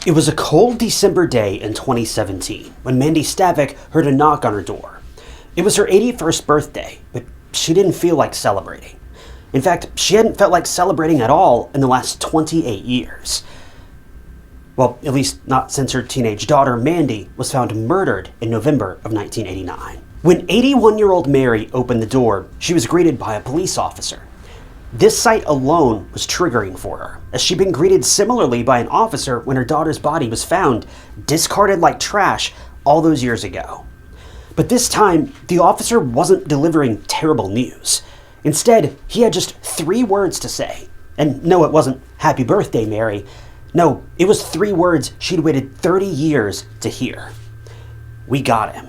It was a cold December day in 2017 when Mandy Stavik heard a knock on her door. It was her 81st birthday, but she didn't feel like celebrating. In fact, she hadn't felt like celebrating at all in the last 28 years. Well, at least not since her teenage daughter Mandy was found murdered in November of 1989. When 81-year-old Mary opened the door, she was greeted by a police officer. This sight alone was triggering for her, as she'd been greeted similarly by an officer when her daughter's body was found, discarded like trash, all those years ago. But this time, the officer wasn't delivering terrible news. Instead, he had just 3 words to say. And no, it wasn't, "Happy birthday, Mary." No, it was 3 words she'd waited 30 years to hear. "We got him."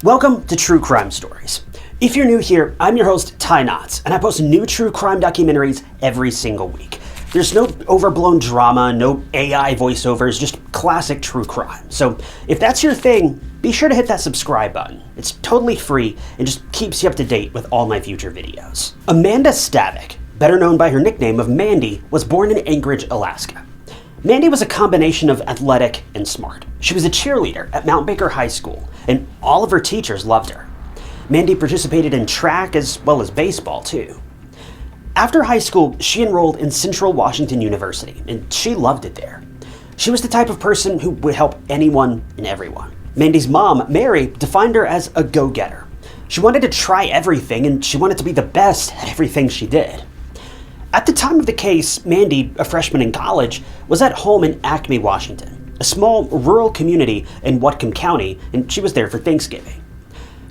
Welcome to True Crime Stories. If you're new here, I'm your host, Ty Knotts, and I post new true crime documentaries every single week. There's no overblown drama, no AI voiceovers, just classic true crime. So if that's your thing, be sure to hit that subscribe button. It's totally free and just keeps you up to date with all my future videos. Amanda Stavik, better known by her nickname of Mandy, was born in Anchorage, Alaska. Mandy was a combination of athletic and smart. She was a cheerleader at Mount Baker High School, and all of her teachers loved her. Mandy participated in track as well as baseball, too. After high school, she enrolled in Central Washington University, and she loved it there. She was the type of person who would help anyone and everyone. Mandy's mom, Mary, defined her as a go-getter. She wanted to try everything, and she wanted to be the best at everything she did. At the time of the case, Mandy, a freshman in college, was at home in Acme, Washington, a small rural community in Whatcom County, and she was there for Thanksgiving.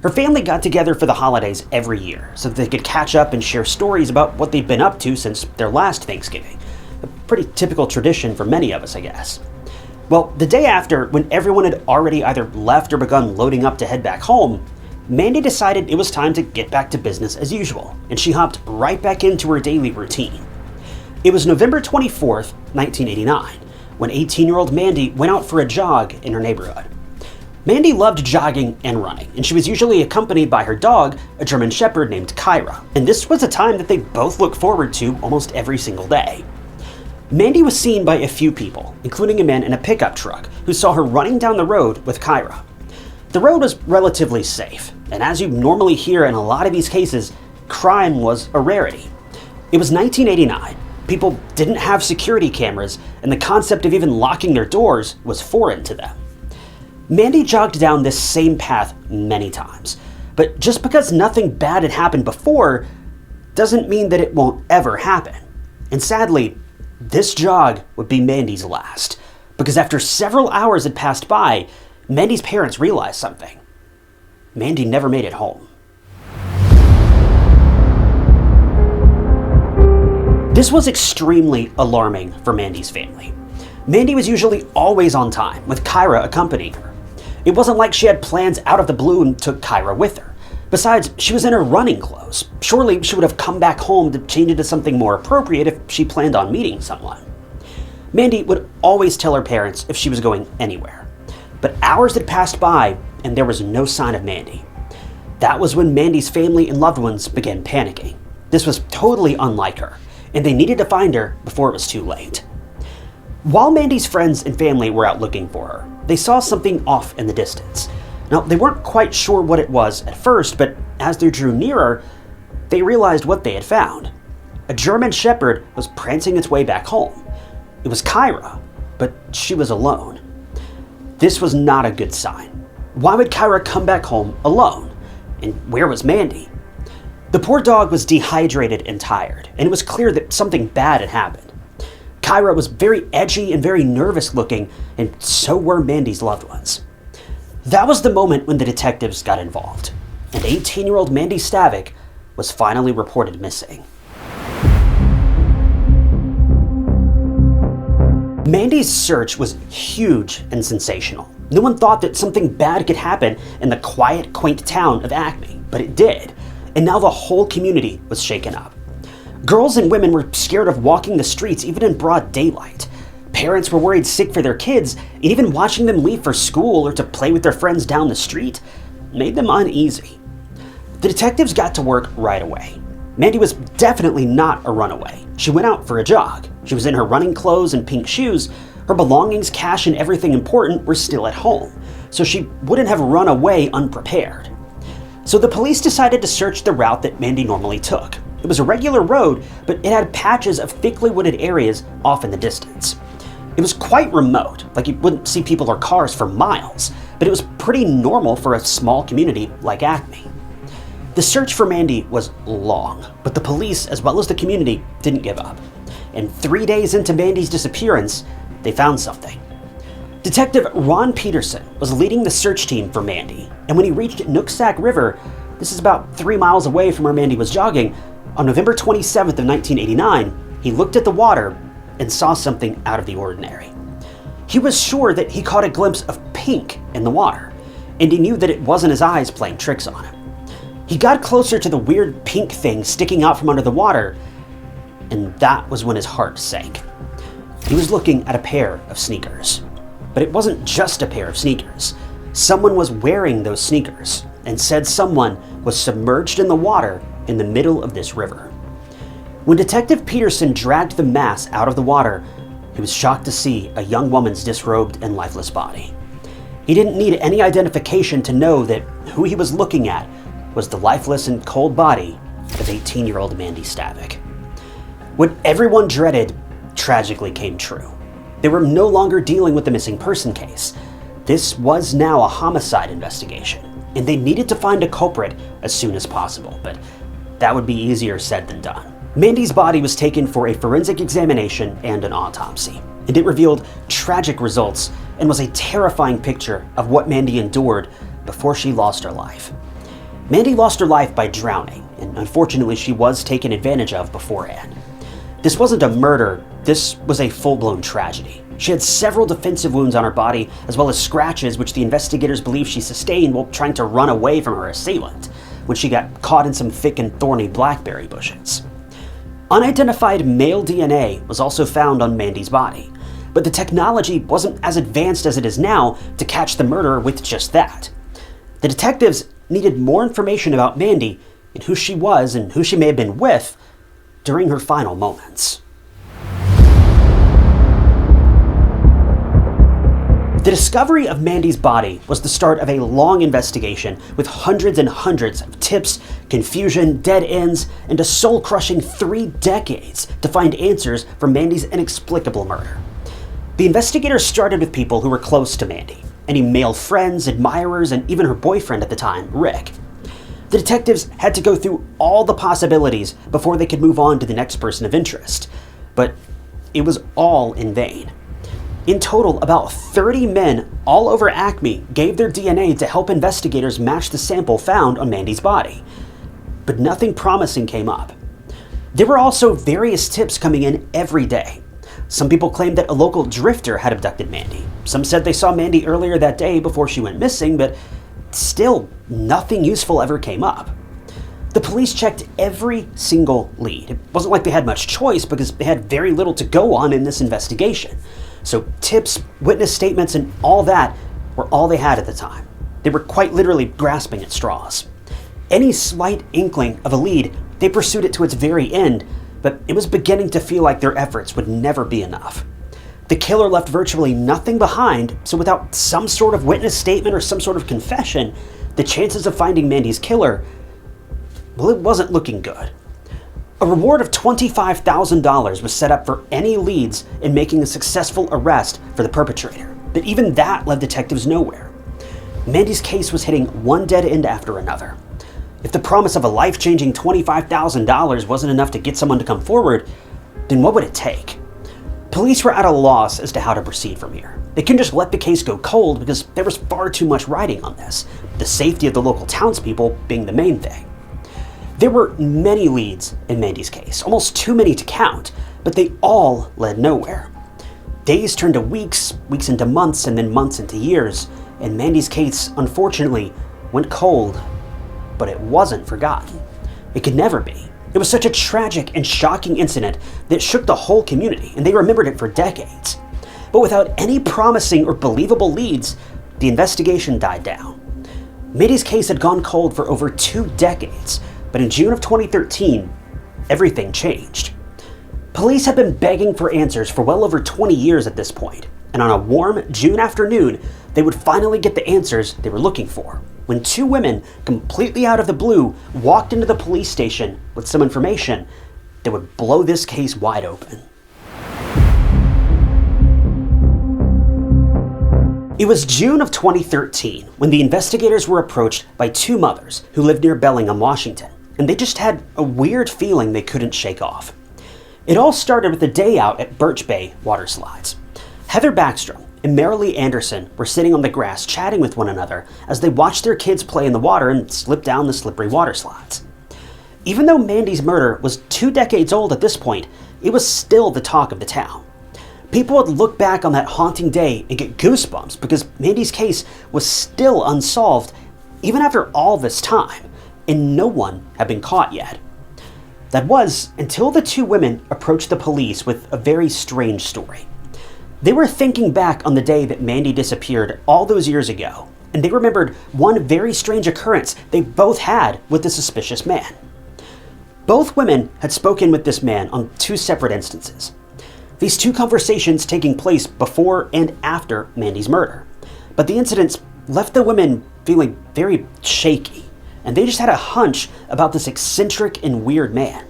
Her family got together for the holidays every year so that they could catch up and share stories about what they'd been up to since their last Thanksgiving. A pretty typical tradition for many of us, I guess. Well, the day after, when everyone had already either left or begun loading up to head back home, Mandy decided it was time to get back to business as usual, and she hopped right back into her daily routine. It was November 24th, 1989, when 18-year-old Mandy went out for a jog in her neighborhood. Mandy loved jogging and running, and she was usually accompanied by her dog, a German Shepherd named Kyra, and this was a time that they both looked forward to almost every single day. Mandy was seen by a few people, including a man in a pickup truck, who saw her running down the road with Kyra. The road was relatively safe, and as you normally hear in a lot of these cases, crime was a rarity. It was 1989. People didn't have security cameras, and the concept of even locking their doors was foreign to them. Mandy jogged down this same path many times, but just because nothing bad had happened before doesn't mean that it won't ever happen. And sadly, this jog would be Mandy's last, because after several hours had passed by, Mandy's parents realized something. Mandy never made it home. This was extremely alarming for Mandy's family. Mandy was usually always on time, with Kyra accompanying her. It wasn't like she had plans out of the blue and took Kyra with her. Besides, she was in her running clothes. Surely she would have come back home to change into something more appropriate if she planned on meeting someone. Mandy would always tell her parents if she was going anywhere. But hours had passed by, and there was no sign of Mandy. That was when Mandy's family and loved ones began panicking. This was totally unlike her, and they needed to find her before it was too late. While Mandy's friends and family were out looking for her, they saw something off in the distance. Now, they weren't quite sure what it was at first, but as they drew nearer, they realized what they had found. A German Shepherd was prancing its way back home. It was Kyra, but she was alone. This was not a good sign. Why would Kyra come back home alone? And where was Mandy? The poor dog was dehydrated and tired, and it was clear that something bad had happened. Kyra was very edgy and very nervous looking, and so were Mandy's loved ones. That was the moment when the detectives got involved, and 18-year-old Mandy Stavik was finally reported missing. Mandy's search was huge and sensational. No one thought that something bad could happen in the quiet, quaint town of Acme, but it did, and now the whole community was shaken up. Girls and women were scared of walking the streets even in broad daylight. Parents were worried sick for their kids, and even watching them leave for school or to play with their friends down the street made them uneasy. The detectives got to work right away. Mandy was definitely not a runaway. She went out for a jog. She was in her running clothes and pink shoes. Her belongings, cash, and everything important were still at home, so she wouldn't have run away unprepared. So the police decided to search the route that Mandy normally took. It was a regular road, but it had patches of thickly wooded areas off in the distance. It was quite remote, like you wouldn't see people or cars for miles, but it was pretty normal for a small community like Acme. The search for Mandy was long, but the police, as well as the community, didn't give up. And 3 days into Mandy's disappearance, they found something. Detective Ron Peterson was leading the search team for Mandy, and when he reached Nooksack River, this is about 3 miles away from where Mandy was jogging, on November 27th of 1989, he looked at the water and saw something out of the ordinary. He was sure that he caught a glimpse of pink in the water, and he knew that it wasn't his eyes playing tricks on him. He got closer to the weird pink thing sticking out from under the water, and that was when his heart sank. He was looking at a pair of sneakers. But it wasn't just a pair of sneakers. Someone was wearing those sneakers, and said someone was submerged in the water in the middle of this river. When Detective Peterson dragged the mass out of the water, he was shocked to see a young woman's disrobed and lifeless body. He didn't need any identification to know that who he was looking at was the lifeless and cold body of 18-year-old Mandy Stavik. What everyone dreaded tragically came true. They were no longer dealing with the missing person case. This was now a homicide investigation, and they needed to find a culprit as soon as possible, but that would be easier said than done. Mandy's body was taken for a forensic examination and an autopsy, and it revealed tragic results and was a terrifying picture of what Mandy endured before she lost her life. Mandy lost her life by drowning, and unfortunately she was taken advantage of beforehand. This wasn't a murder, this was a full-blown tragedy. She had several defensive wounds on her body, as well as scratches which the investigators believe she sustained while trying to run away from her assailant, when she got caught in some thick and thorny blackberry bushes. Unidentified male DNA was also found on Mandy's body, but the technology wasn't as advanced as it is now to catch the murderer with just that. The detectives needed more information about Mandy and who she was and who she may have been with during her final moments. The discovery of Mandy's body was the start of a long investigation with hundreds and hundreds of tips, confusion, dead ends, and a soul-crushing 3 decades to find answers for Mandy's inexplicable murder. The investigators started with people who were close to Mandy, any male friends, admirers, and even her boyfriend at the time, Rick. The detectives had to go through all the possibilities before they could move on to the next person of interest, but it was all in vain. In total, about 30 men all over Acme gave their DNA to help investigators match the sample found on Mandy's body, but nothing promising came up. There were also various tips coming in every day. Some people claimed that a local drifter had abducted Mandy. Some said they saw Mandy earlier that day before she went missing, but still, nothing useful ever came up. The police checked every single lead. It wasn't like they had much choice because they had very little to go on in this investigation. So tips, witness statements, and all that were all they had at the time. They were quite literally grasping at straws. Any slight inkling of a lead, they pursued it to its very end, but it was beginning to feel like their efforts would never be enough. The killer left virtually nothing behind, so without some sort of witness statement or some sort of confession, the chances of finding Mandy's killer, well, it wasn't looking good. A reward of $25,000 was set up for any leads in making a successful arrest for the perpetrator, but even that led detectives nowhere. Mandy's case was hitting one dead end after another. If the promise of a life-changing $25,000 wasn't enough to get someone to come forward, then what would it take? Police were at a loss as to how to proceed from here. They couldn't just let the case go cold because there was far too much riding on this, the safety of the local townspeople being the main thing. There were many leads in Mandy's case, almost too many to count, but they all led nowhere. Days turned to weeks, weeks into months, and then months into years, and Mandy's case, unfortunately, went cold, but it wasn't forgotten. It could never be. It was such a tragic and shocking incident that shook the whole community, and they remembered it for decades. But without any promising or believable leads, the investigation died down. Mandy's case had gone cold for over 2 decades, but in June of 2013, everything changed. Police had been begging for answers for well over 20 years at this point, and on a warm June afternoon, they would finally get the answers they were looking for, when 2 women, completely out of the blue, walked into the police station with some information that would blow this case wide open. It was June of 2013 when the investigators were approached by 2 mothers who lived near Bellingham, Washington, and they just had a weird feeling they couldn't shake off. It all started with a day out at Birch Bay water slides. Heather Backstrom and Marilee Anderson were sitting on the grass chatting with one another as they watched their kids play in the water and slip down the slippery water slides. Even though Mandy's murder was 2 decades old at this point, it was still the talk of the town. People would look back on that haunting day and get goosebumps because Mandy's case was still unsolved even after all this time, and no one had been caught yet. That was until the 2 women approached the police with a very strange story. They were thinking back on the day that Mandy disappeared all those years ago, and they remembered one very strange occurrence they both had with the suspicious man. Both women had spoken with this man on 2 separate instances. These 2 conversations taking place before and after Mandy's murder. But the incidents left the women feeling very shaky, and they just had a hunch about this eccentric and weird man.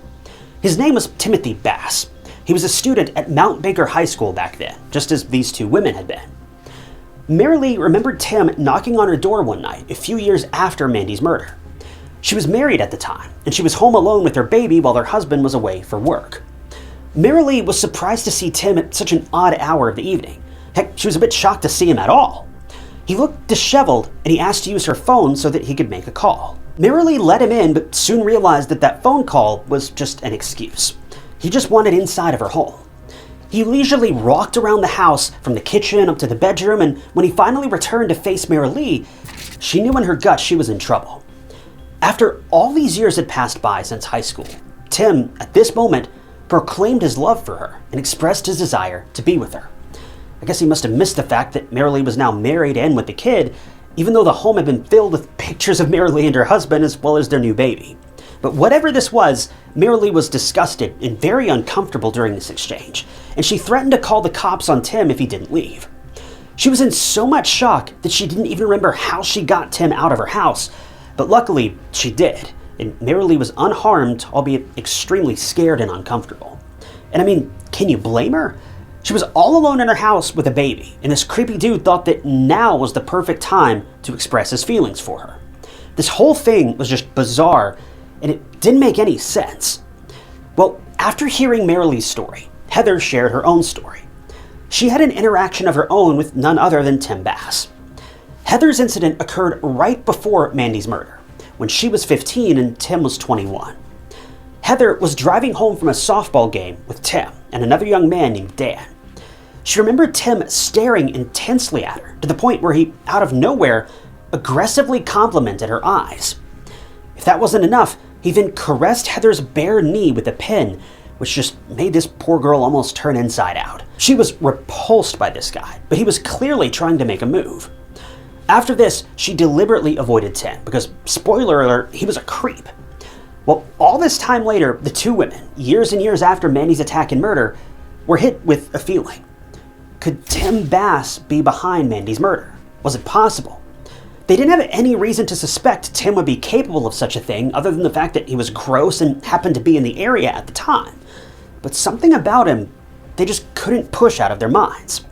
His name was Timothy Bass. He was a student at Mount Baker High School back then, just as these 2 women had been. Marilee remembered Tim knocking on her door one night a few years after Mandy's murder. She was married at the time, and she was home alone with her baby while her husband was away for work. Marilee was surprised to see Tim at such an odd hour of the evening. Heck, she was a bit shocked to see him at all. He looked disheveled, and he asked to use her phone so that he could make a call. Marilee let him in, but soon realized that that phone call was just an excuse. He just wanted inside of her home. He leisurely walked around the house from the kitchen up to the bedroom, and when he finally returned to face Marilee, she knew in her gut she was in trouble. After all these years had passed by since high school, Tim, at this moment, proclaimed his love for her and expressed his desire to be with her. I guess he must have missed the fact that Marilee was now married and with a kid, even though the home had been filled with pictures of Marilee and her husband as well as their new baby. But whatever this was, Marilee was disgusted and very uncomfortable during this exchange, and she threatened to call the cops on Tim if he didn't leave. She was in so much shock that she didn't even remember how she got Tim out of her house, but luckily she did, and Marilee was unharmed, albeit extremely scared and uncomfortable. And I mean, can you blame her? She was all alone in her house with a baby, and this creepy dude thought that now was the perfect time to express his feelings for her. This whole thing was just bizarre, and it didn't make any sense. Well, after hearing Marilee's story, Heather shared her own story. She had an interaction of her own with none other than Tim Bass. Heather's incident occurred right before Mandy's murder, when she was 15 and Tim was 21. Heather was driving home from a softball game with Tim and another young man named Dan. She remembered Tim staring intensely at her to the point where he, out of nowhere, aggressively complimented her eyes. If that wasn't enough, he then caressed Heather's bare knee with a pin, which just made this poor girl almost turn inside out. She was repulsed by this guy, but he was clearly trying to make a move. After this, she deliberately avoided Tim because, spoiler alert, he was a creep. Well, all this time later, the 2 women, years and years after Mandy's attack and murder, were hit with a feeling. Could Tim Bass be behind Mandy's murder? Was it possible? They didn't have any reason to suspect Tim would be capable of such a thing other than the fact that he was gross and happened to be in the area at the time. But something about him, they just couldn't push out of their minds.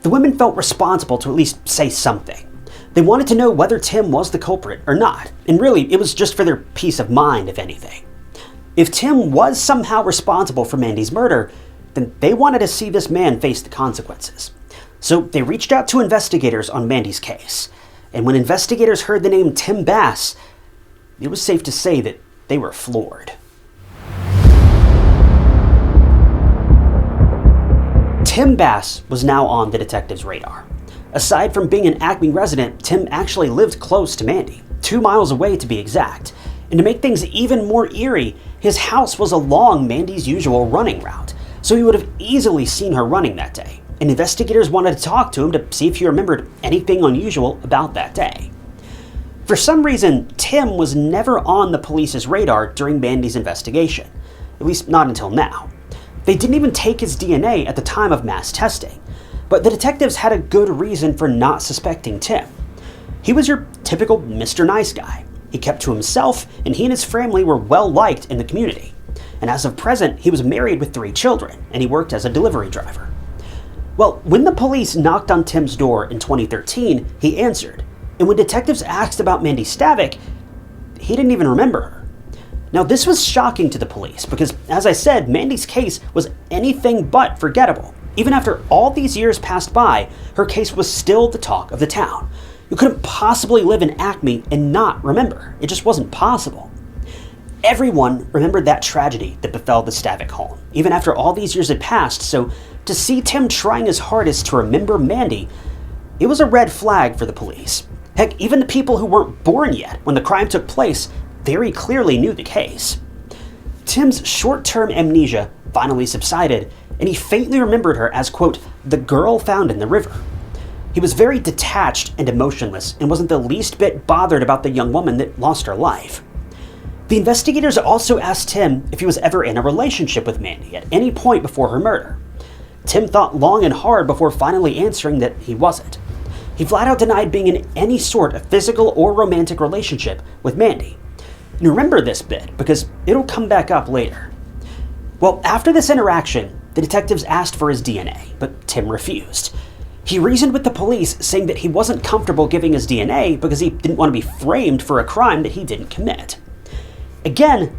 The women felt responsible to at least say something. They wanted to know whether Tim was the culprit or not, and really, it was just for their peace of mind, if anything. If Tim was somehow responsible for Mandy's murder, then they wanted to see this man face the consequences. So they reached out to investigators on Mandy's case, and when investigators heard the name Tim Bass, it was safe to say that they were floored. Tim Bass was now on the detectives' radar. Aside from being an Acme resident, Tim actually lived close to Mandy, 2 miles away to be exact. And to make things even more eerie, his house was along Mandy's usual running route, so he would have easily seen her running that day. and investigators wanted to talk to him to see if he remembered anything unusual about that day. For some reason, Tim was never on the police's radar during Mandy's investigation, at least not until now. They didn't even take his DNA at the time of mass testing, but the detectives had a good reason for not suspecting Tim. He was your typical Mr. Nice Guy. He kept to himself, and he and his family were well liked in the community. And as of present, he was married with 3 children, and he worked as a delivery driver. Well, when the police knocked on Tim's door in 2013, he answered. And when detectives asked about Mandy Stavik, he didn't even remember her. Now, this was shocking to the police because, as I said, Mandy's case was anything but forgettable. Even after all these years passed by, her case was still the talk of the town. You couldn't possibly live in Acme and not remember. It just wasn't possible. Everyone remembered that tragedy that befell the Stavik home, even after all these years had passed, so to see Tim trying his hardest to remember Mandy, it was a red flag for the police. Heck, even the people who weren't born yet when the crime took place very clearly knew the case. Tim's short-term amnesia finally subsided, and he faintly remembered her as, quote, the girl found in the river. He was very detached and emotionless and wasn't the least bit bothered about the young woman that lost her life. The investigators also asked Tim if he was ever in a relationship with Mandy at any point before her murder. Tim thought long and hard before finally answering that he wasn't. He flat out denied being in any sort of physical or romantic relationship with Mandy. And remember this bit, because it'll come back up later. Well, after this interaction, the detectives asked for his DNA, but Tim refused. He reasoned with the police, saying that he wasn't comfortable giving his DNA because he didn't want to be framed for a crime that he didn't commit. Again,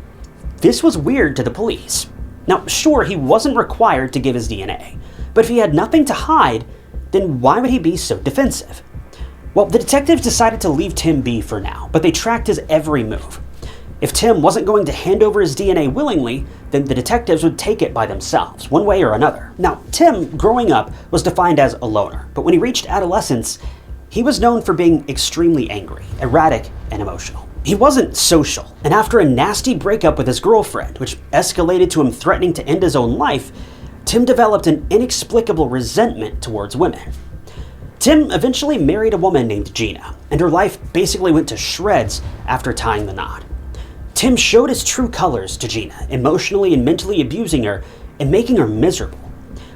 this was weird to the police. Now, sure, he wasn't required to give his DNA, but if he had nothing to hide, then why would he be so defensive? Well, the detectives decided to leave Tim be for now, but they tracked his every move. If Tim wasn't going to hand over his DNA willingly, then the detectives would take it by themselves, one way or another. Now, Tim, growing up, was defined as a loner, but when he reached adolescence, he was known for being extremely angry, erratic, and emotional. He wasn't social, and after a nasty breakup with his girlfriend, which escalated to him threatening to end his own life, Tim developed an inexplicable resentment towards women. Tim eventually married a woman named Gina, and her life basically went to shreds after tying the knot. Tim showed his true colors to Gina, emotionally and mentally abusing her and making her miserable.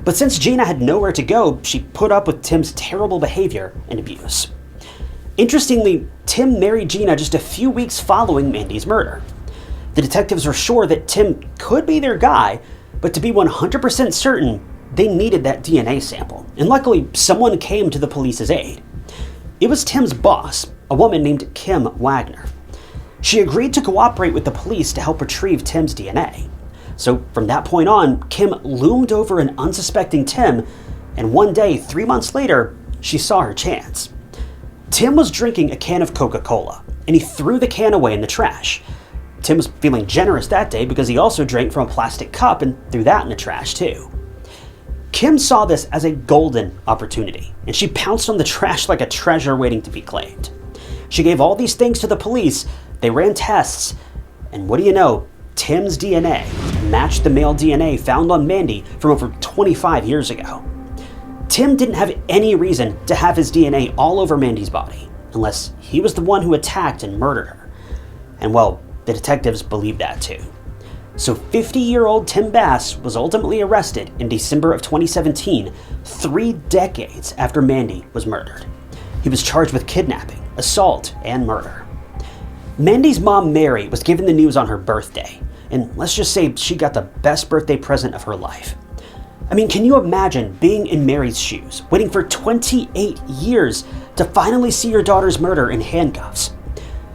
But since Gina had nowhere to go, she put up with Tim's terrible behavior and abuse. Interestingly, Tim married Gina just a few weeks following Mandy's murder. The detectives were sure that Tim could be their guy, but to be 100% certain, they needed that DNA sample. And luckily, someone came to the police's aid. It was Tim's boss, a woman named Kim Wagner. She agreed to cooperate with the police to help retrieve Tim's DNA. So from that point on, Kim loomed over an unsuspecting Tim, and one day, 3 months later, she saw her chance. Tim was drinking a can of Coca-Cola, and he threw the can away in the trash. Tim was feeling generous that day because he also drank from a plastic cup and threw that in the trash too. Kim saw this as a golden opportunity, and she pounced on the trash like a treasure waiting to be claimed. She gave all these things to the police, they ran tests, and what do you know, Tim's DNA matched the male DNA found on Mandy from over 25 years ago. Tim didn't have any reason to have his DNA all over Mandy's body, unless he was the one who attacked and murdered her. And well, the detectives believed that too. So 50-year-old Tim Bass was ultimately arrested in December of 2017, 3 decades after Mandy was murdered. He was charged with kidnapping, assault, and murder. Mandy's mom, Mary, was given the news on her birthday, and let's just say she got the best birthday present of her life. I mean, can you imagine being in Mary's shoes, waiting for 28 years to finally see your daughter's murder in handcuffs?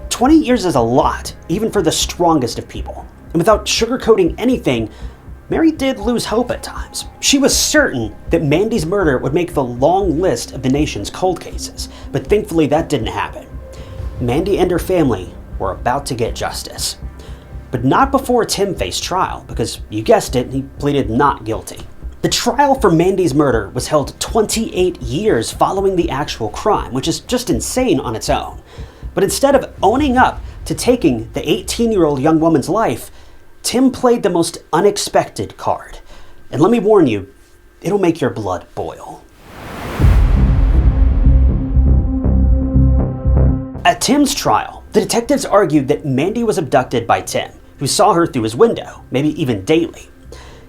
20 years is a lot, even for the strongest of people. And without sugarcoating anything, Mary did lose hope at times. She was certain that Mandy's murder would make the long list of the nation's cold cases, but thankfully that didn't happen. Mandy and her family were about to get justice. But not before Tim faced trial, because you guessed it, he pleaded not guilty. The trial for Mandy's murder was held 28 years following the actual crime, which is just insane on its own. But instead of owning up to taking the 18-year-old young woman's life, Tim played the most unexpected card. And let me warn you, it'll make your blood boil. At Tim's trial, the detectives argued that Mandy was abducted by Tim, who saw her through his window, maybe even daily.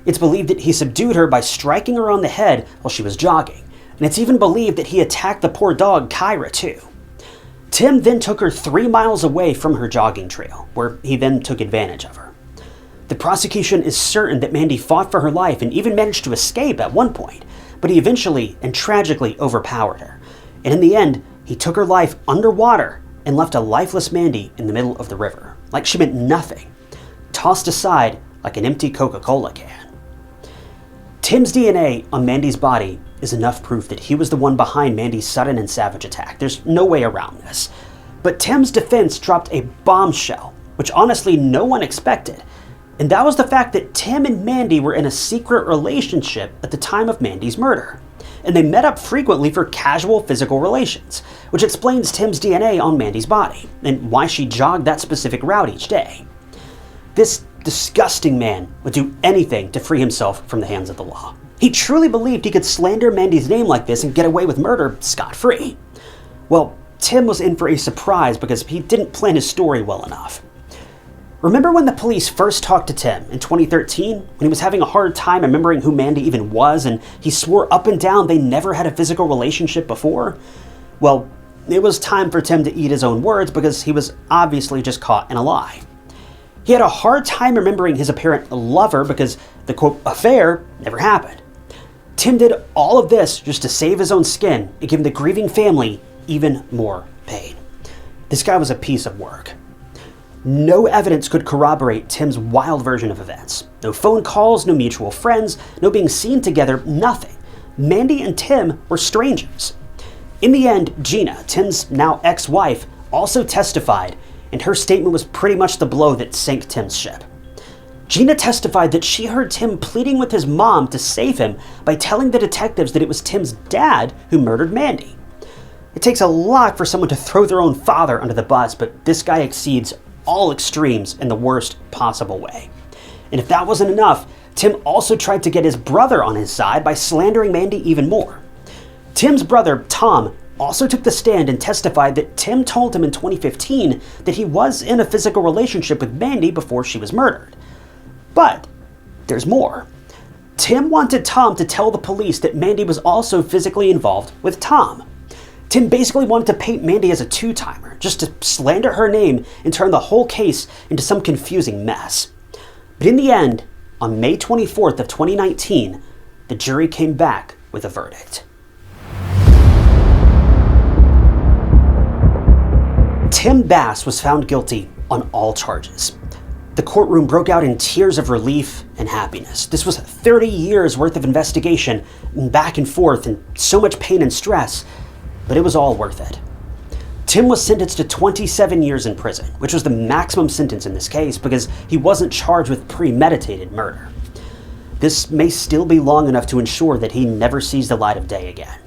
It's believed that he subdued her by striking her on the head while she was jogging, and it's even believed that he attacked the poor dog Kyra too. Tim then took her 3 miles away from her jogging trail, where he then took advantage of her. The prosecution is certain that Mandy fought for her life and even managed to escape at one point, but he eventually and tragically overpowered her. And in the end, he took her life underwater and left a lifeless Mandy in the middle of the river, like she meant nothing, tossed aside like an empty Coca-Cola can. Tim's DNA on Mandy's body is enough proof that he was the one behind Mandy's sudden and savage attack. There's no way around this. But Tim's defense dropped a bombshell, which honestly no one expected. And that was the fact that Tim and Mandy were in a secret relationship at the time of Mandy's murder. And they met up frequently for casual physical relations, which explains Tim's DNA on Mandy's body, and why she jogged that specific route each day. This disgusting man would do anything to free himself from the hands of the law. He truly believed he could slander Mandy's name like this and get away with murder scot-free. Well, Tim was in for a surprise because he didn't plan his story well enough. Remember when the police first talked to Tim in 2013, when he was having a hard time remembering who Mandy even was, and he swore up and down they never had a physical relationship before? Well, it was time for Tim to eat his own words because he was obviously just caught in a lie. He had a hard time remembering his apparent lover because the quote affair never happened. Tim did all of this just to save his own skin and give the grieving family even more pain. This guy was a piece of work. No evidence could corroborate Tim's wild version of events. No phone calls, no mutual friends, no being seen together, nothing. Mandy and Tim were strangers. In the end, Gina, Tim's now ex-wife, also testified, and her statement was pretty much the blow that sank Tim's ship. Gina testified that she heard Tim pleading with his mom to save him by telling the detectives that it was Tim's dad who murdered Mandy. It takes a lot for someone to throw their own father under the bus, but this guy exceeds all extremes in the worst possible way. And if that wasn't enough, Tim also tried to get his brother on his side by slandering Mandy even more. Tim's brother, Tom, also took the stand and testified that Tim told him in 2015 that he was in a physical relationship with Mandy before she was murdered. But there's more. Tim wanted Tom to tell the police that Mandy was also physically involved with Tom. Tim basically wanted to paint Mandy as a two-timer, just to slander her name and turn the whole case into some confusing mess. But in the end, on May 24th of 2019, the jury came back with a verdict. Tim Bass was found guilty on all charges. The courtroom broke out in tears of relief and happiness. This was 30 years worth of investigation, and back and forth, and so much pain and stress, but it was all worth it. Tim was sentenced to 27 years in prison, which was the maximum sentence in this case because he wasn't charged with premeditated murder. This may still be long enough to ensure that he never sees the light of day again.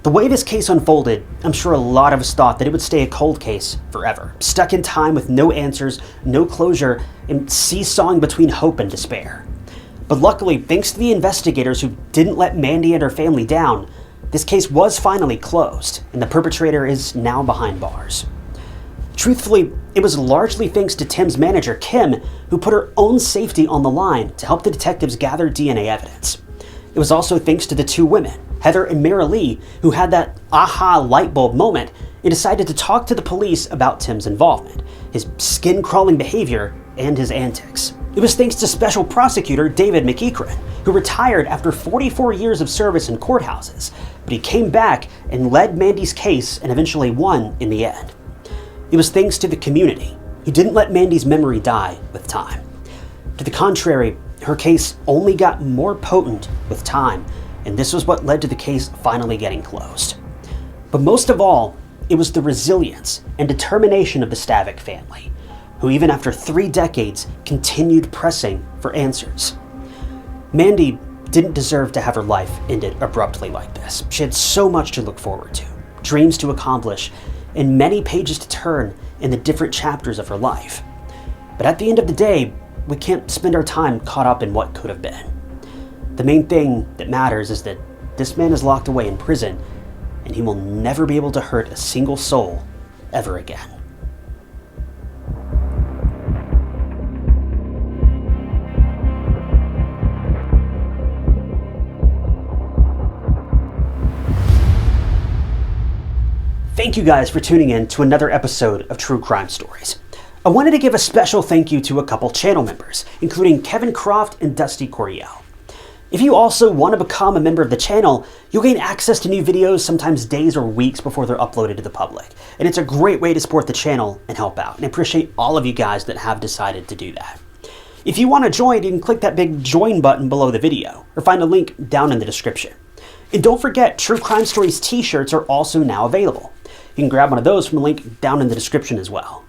The way this case unfolded, I'm sure a lot of us thought that it would stay a cold case forever, stuck in time with no answers, no closure, and seesawing between hope and despair. But luckily, thanks to the investigators who didn't let Mandy and her family down, this case was finally closed, and the perpetrator is now behind bars. Truthfully, it was largely thanks to Tim's manager, Kim, who put her own safety on the line to help the detectives gather DNA evidence. It was also thanks to the two women, Heather and Mara Lee, who had that aha light bulb moment and decided to talk to the police about Tim's involvement, his skin-crawling behavior, and his antics. It was thanks to Special Prosecutor David McEachran, who retired after 44 years of service in courthouses, but he came back and led Mandy's case and eventually won in the end. It was thanks to the community, who didn't let Mandy's memory die with time. To the contrary, her case only got more potent with time, and this was what led to the case finally getting closed. But most of all, it was the resilience and determination of the Stavik family, who even after 3 decades continued pressing for answers. Mandy didn't deserve to have her life ended abruptly like this. She had so much to look forward to, dreams to accomplish, and many pages to turn in the different chapters of her life. But at the end of the day, we can't spend our time caught up in what could have been. the main thing that matters is that this man is locked away in prison, and he will never be able to hurt a single soul ever again. Thank you guys for tuning in to another episode of True Crime Stories. I wanted to give a special thank you to a couple channel members, including Kevin Croft and Dusty Coriel. If you also want to become a member of the channel, you'll gain access to new videos sometimes days or weeks before they're uploaded to the public. And it's a great way to support the channel and help out. And I appreciate all of you guys that have decided to do that. If you want to join, you can click that big join button below the video or find a link down in the description. And don't forget, True Crime Stories t-shirts are also now available. You can grab one of those from a link down in the description as well.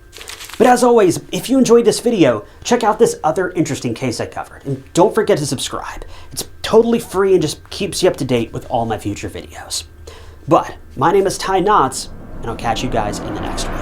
But as always, if you enjoyed this video, check out this other interesting case I covered. And don't forget to subscribe. It's totally free and just keeps you up to date with all my future videos. But my name is Ty Knotts, and I'll catch you guys in the next one.